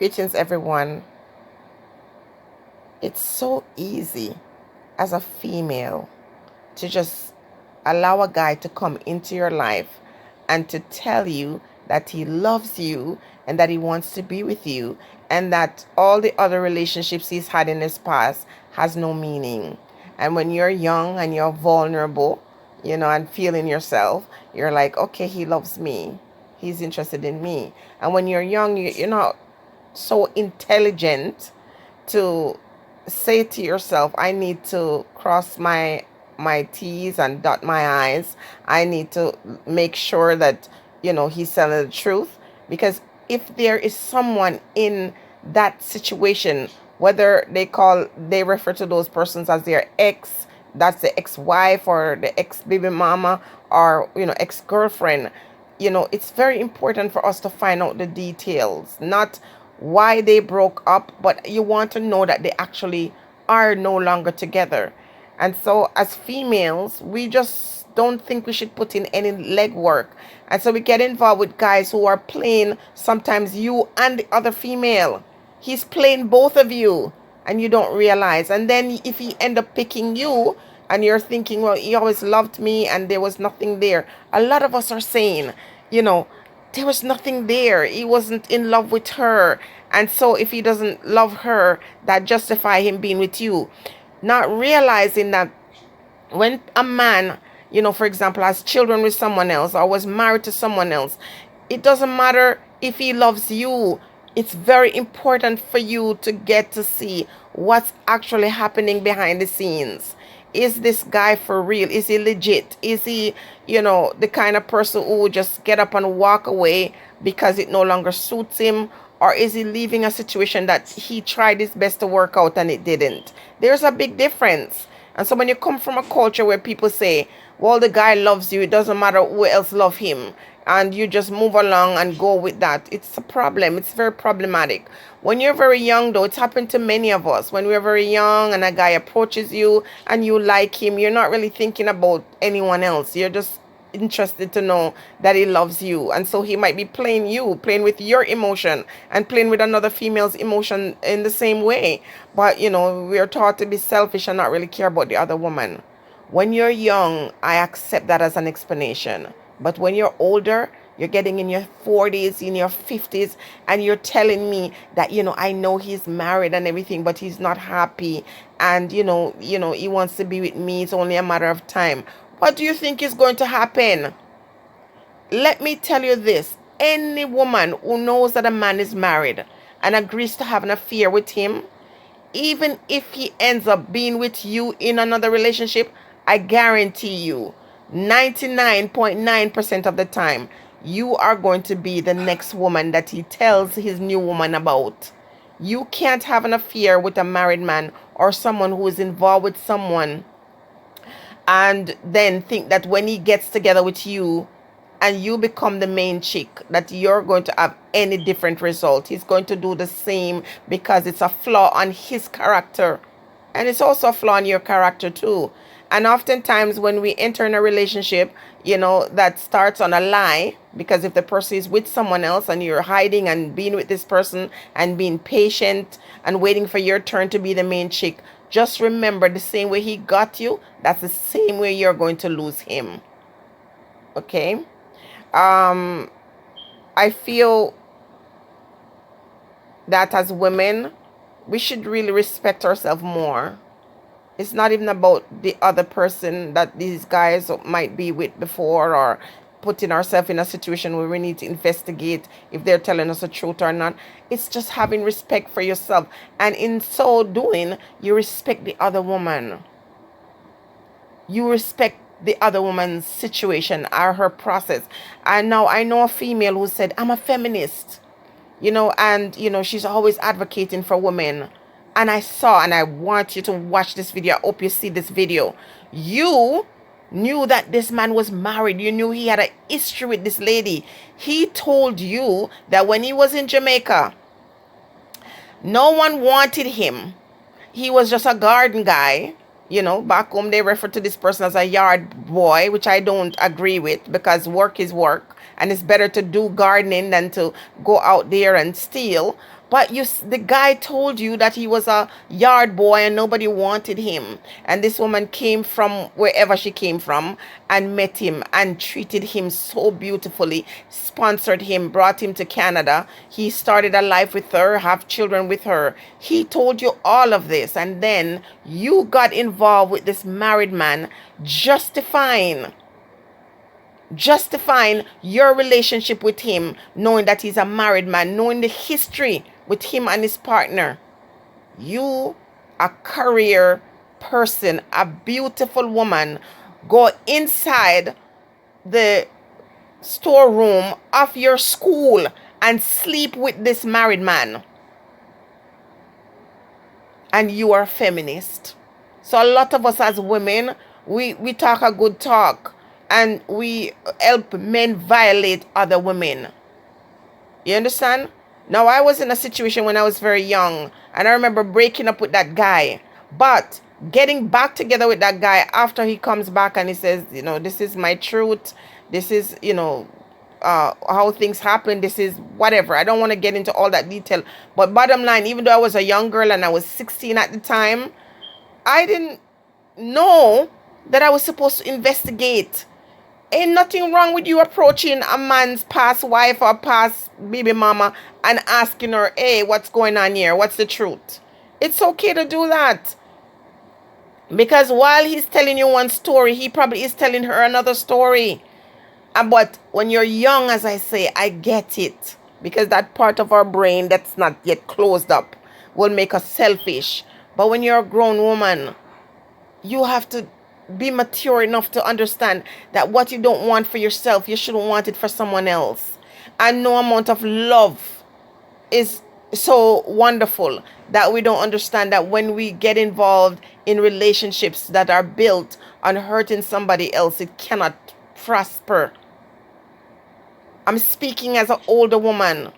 Greetings, everyone. It's so easy as a female to just allow a guy to come into your life and to tell you that he loves you and that he wants to be with you and that all the other relationships he's had in his past has no meaning. And when you're young and you're vulnerable, and feeling yourself, you're like, okay, he loves me. He's interested in me. And when you're young, you're not so intelligent to say to yourself, I need to cross my T's and dot my I's. I need to make sure that, he's telling the truth. Because if there is someone in that situation, whether they refer to those persons as their ex, that's the ex-wife or the ex-baby mama or, ex-girlfriend, it's very important for us to find out the details, not why they broke up, but you want to know that they actually are no longer together. And so, as females, we just don't think we should put in any legwork. And so, we get involved with guys who are playing sometimes you and the other female. He's playing both of you, and you don't realize. And then, if he end up picking you, and you're thinking, well, he always loved me, and there was nothing there. A lot of us are saying, there was nothing there. He wasn't in love with her. And so if he doesn't love her, that justify him being with you. Not realizing that when a man, for example, has children with someone else or was married to someone else, it doesn't matter if he loves you. It's very important for you to get to see what's actually happening behind the scenes. Is this guy for real? Is he legit? Is he, the kind of person who would just get up and walk away because it no longer suits him? Or is he leaving a situation that he tried his best to work out and it didn't? There's a big difference. And so when you come from a culture where people say, well, the guy loves you, it doesn't matter who else loves him, and you just move along and go with that, it's a problem. It's very problematic. When you're very young, though, it's happened to many of us. When we're very young and a guy approaches you and you like him, you're not really thinking about anyone else. You're just interested to know that he loves you. And so he might be playing with your emotion and playing with another female's emotion in the same way. But, we are taught to be selfish and not really care about the other woman. When you're young, I accept that as an explanation. But when you're older, you're getting in your 40s, in your 50s, and you're telling me that, I know he's married and everything, but he's not happy. And, he wants to be with me. It's only a matter of time. What do you think is going to happen? Let me tell you this. Any woman who knows that a man is married and agrees to have an affair with him, even if he ends up being with you in another relationship, I guarantee you, 99.9% of the time, you are going to be the next woman that he tells his new woman about. You can't have an affair with a married man or someone who is involved with someone and then think that when he gets together with you and you become the main chick, that you're going to have any different result. He's going to do the same because it's a flaw on his character. And it's also a flaw in your character too. And oftentimes when we enter in a relationship, that starts on a lie, because if the person is with someone else and you're hiding and being with this person and being patient and waiting for your turn to be the main chick, just remember, the same way he got you, that's the same way you're going to lose him. Okay? I feel that as women, we should really respect ourselves more. It's not even about the other person that these guys might be with before, or putting ourselves in a situation where we need to investigate if they're telling us the truth or not. It's just having respect for yourself. And in so doing, you respect the other woman. You respect the other woman's situation or her process. And now I know a female who said, I'm a feminist, and, she's always advocating for women. And I want you to watch this video. I hope you see this video. You knew that this man was married. You knew he had a history with this lady. He told you that when he was in Jamaica, no one wanted him. He was just a garden guy. Back home they refer to this person as a yard boy, which I don't agree with, because work is work and it's better to do gardening than to go out there and steal. But the guy told you that he was a yard boy and nobody wanted him. And this woman came from wherever she came from and met him and treated him so beautifully, sponsored him, brought him to Canada. He started a life with her, have children with her. He told you all of this. And then you got involved with this married man, justifying your relationship with him, knowing that he's a married man, knowing the history with him and his partner. You, a career person, a beautiful woman, go inside the storeroom of your school and sleep with this married man. And you are a feminist. So a lot of us as women, we talk a good talk, and we help men violate other women. You understand? Now, I was in a situation when I was very young, and I remember breaking up with that guy, but getting back together with that guy after he comes back and he says, this is my truth. This is, how things happen. This is whatever. I don't want to get into all that detail. But bottom line, even though I was a young girl and I was 16 at the time, I didn't know that I was supposed to investigate. Ain't nothing wrong with you approaching a man's past wife or past baby mama and asking her, hey, what's going on here? What's the truth? It's okay to do that. Because while he's telling you one story, he probably is telling her another story. But when you're young, as I say, I get it. Because that part of our brain that's not yet closed up will make us selfish. But when you're a grown woman, you have to be mature enough to understand that what you don't want for yourself, you shouldn't want it for someone else. And no amount of love is so wonderful that we don't understand that when we get involved in relationships that are built on hurting somebody else, it cannot prosper. I'm speaking as an older woman.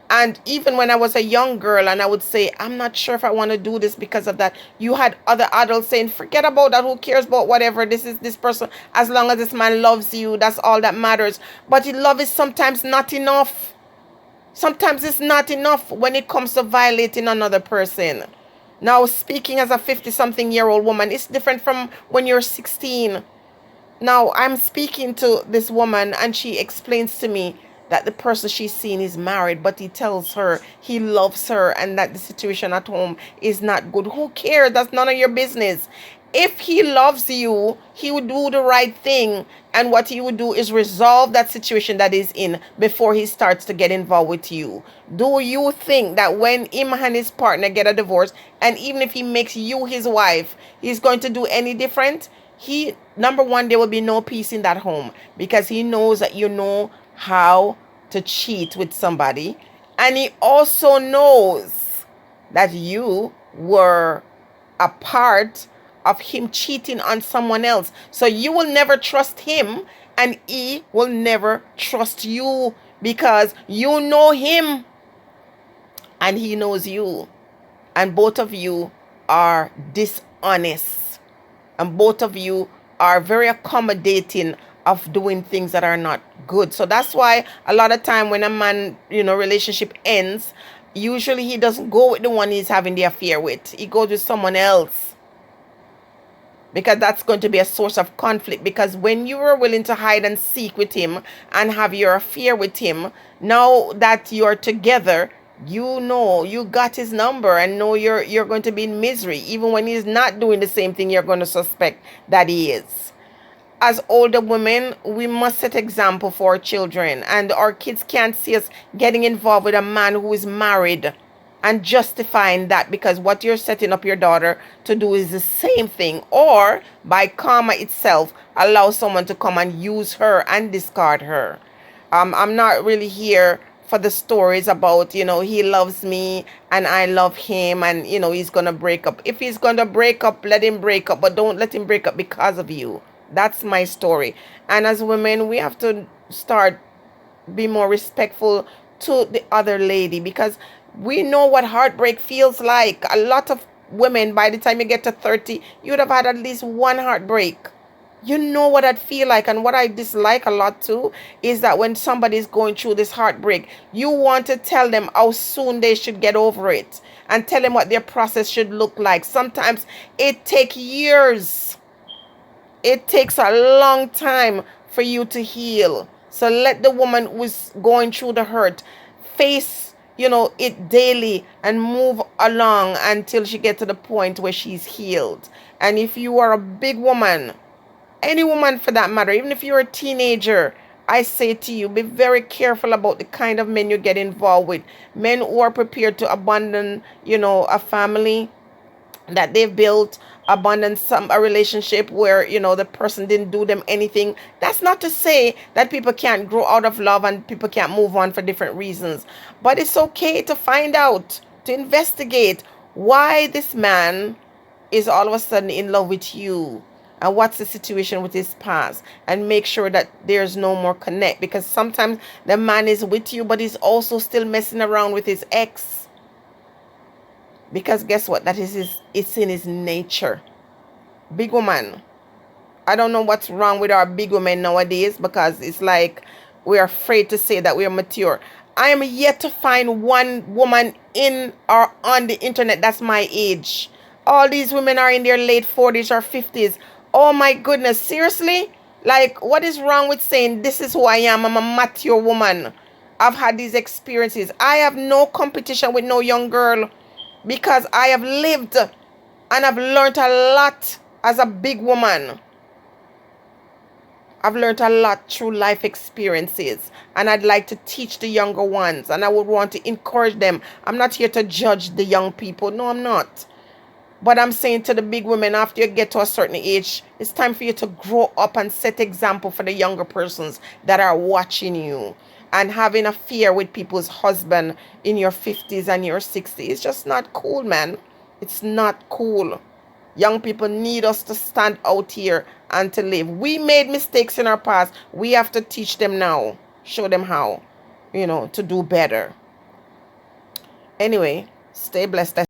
And even when I was a young girl and I would say, I'm not sure if I want to do this because of that, you had other adults saying, forget about that. Who cares about whatever? This is this person. As long as this man loves you, that's all that matters. But love is sometimes not enough. Sometimes it's not enough when it comes to violating another person. Now, speaking as a 50-something-year-old woman, it's different from when you're 16. Now, I'm speaking to this woman and she explains to me that the person she's seen is married, but he tells her he loves her and that the situation at home is not good. Who cares? That's none of your business. If he loves you, he would do the right thing. And what he would do is resolve that situation that he's in before he starts to get involved with you. Do you think that when him and his partner get a divorce, and even if he makes you his wife, he's going to do any different? Number one, there will be no peace in that home because he knows that you know how to cheat with somebody, and he also knows that you were a part of him cheating on someone else. So you will never trust him and he will never trust you because you know him and he knows you, and both of you are dishonest and both of you are very accommodating of doing things that are not good. So that's why a lot of time when a man, relationship ends, usually he doesn't go with the one he's having the affair with. He goes with someone else. Because that's going to be a source of conflict. Because when you were willing to hide and seek with him and have your affair with him, now that you're together, you got his number and know you're going to be in misery. Even when he's not doing the same thing, you're going to suspect that he is. As older women, we must set example for our children, and our kids can't see us getting involved with a man who is married and justifying that because what you're setting up your daughter to do is the same thing, or by karma itself allow someone to come and use her and discard her. I'm not really here for the stories about, he loves me and I love him and, he's going to break up. If he's going to break up, let him break up, but don't let him break up because of you. That's my story. And as women, we have to start be more respectful to the other lady because we know what heartbreak feels like. A lot of women, by the time you get to 30, you would have had at least one heartbreak. You know what I'd feel like. And what I dislike a lot too is that when somebody's going through this heartbreak, you want to tell them how soon they should get over it and tell them what their process should look like. Sometimes it takes years. It takes a long time for you to heal. So let the woman who's going through the hurt face, it daily and move along until she gets to the point where she's healed. And if you are a big woman, any woman for that matter, even if you're a teenager, I say to you, be very careful about the kind of men you get involved with. Men who are prepared to abandon, a family that they've built, abandon a relationship where, the person didn't do them anything. That's not to say that people can't grow out of love and people can't move on for different reasons. But it's okay to find out, to investigate why this man is all of a sudden in love with you, and what's the situation with his past, and make sure that there's no more connect, because sometimes the man is with you but he's also still messing around with his ex, because guess what, it's in his nature. Big woman, I don't know what's wrong with our big women nowadays, because it's like we're afraid to say that we're mature. I am yet to find one woman in or on the internet that's my age. All these women are in their late 40s or 50s. Oh my goodness, seriously? Like, what is wrong with saying this is who I am? I'm a mature woman. I've had these experiences. I have no competition with no young girl, because I have lived and I've learned a lot as a big woman. I've learned a lot through life experiences, and I'd like to teach the younger ones, and I would want to encourage them. I'm not here to judge the young people. No, I'm not. But I'm saying to the big women, after you get to a certain age, it's time for you to grow up and set example for the younger persons that are watching you. And having an affair with people's husband in your 50s and your 60s, it's just not cool, man. It's not cool. Young people need us to stand out here and to live. We made mistakes in our past. We have to teach them now. Show them how, to do better. Anyway, stay blessed.